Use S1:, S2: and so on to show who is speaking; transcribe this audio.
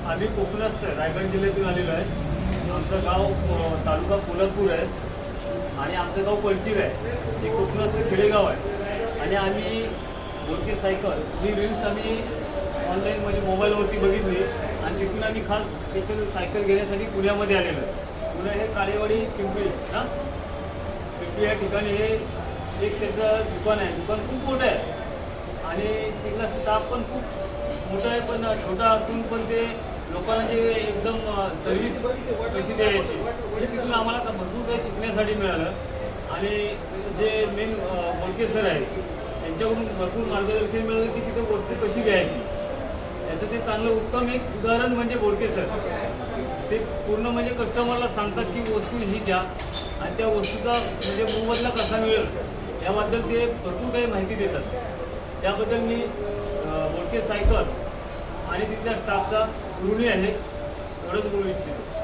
S1: आम्ही कोकणस्थ आहे, रायगड जिल्ह्यातून आलेलो आहे। आमचं गाव तालुका कोल्हापूर आहे आणि आमचं गाव पळचीर आहे। हे कोकणस्थ खेडेगाव आहे आणि आम्ही बोडके सायकल ही रील्स आम्ही ऑनलाईन म्हणजे मोबाईलवरती बघितली आणि तिथून आम्ही खास स्पेशल सायकल घेण्यासाठी पुण्यामध्ये आलेलो आहे। पुणे हे काळेवाडी पिंपरी ना पिंपरी या ठिकाणी हे एक त्याचं दुकान आहे। दुकान खूप मोठं आहे आणि तिथला स्टाफ पण खूप मोठा आहे, पण छोटा असून पण ते लोकांना जे एकदम सर्व्हिस कशी द्यायची म्हणजे तिथून आम्हाला भरपूर काही शिकण्यासाठी मिळालं। आणि जे मेन बोडके सर आहेत त्यांच्याकडून भरपूर मार्गदर्शन मिळालं की तिथे वस्तू कशी घ्यायची। याचं ते चांगलं उत्तम एक उदाहरण म्हणजे बोडके सर। ते पूर्ण म्हणजे कस्टमरला सांगतात की वस्तू ही घ्या आणि त्या वस्तूचा म्हणजे मोबदला कसा मिळेल याबद्दल ते भरपूर काही माहिती देतात। त्याबद्दल मी बोडके सायकल आणि तिथल्या स्टाफचा ऋणी आहे, एवढंच बोलू इच्छितो।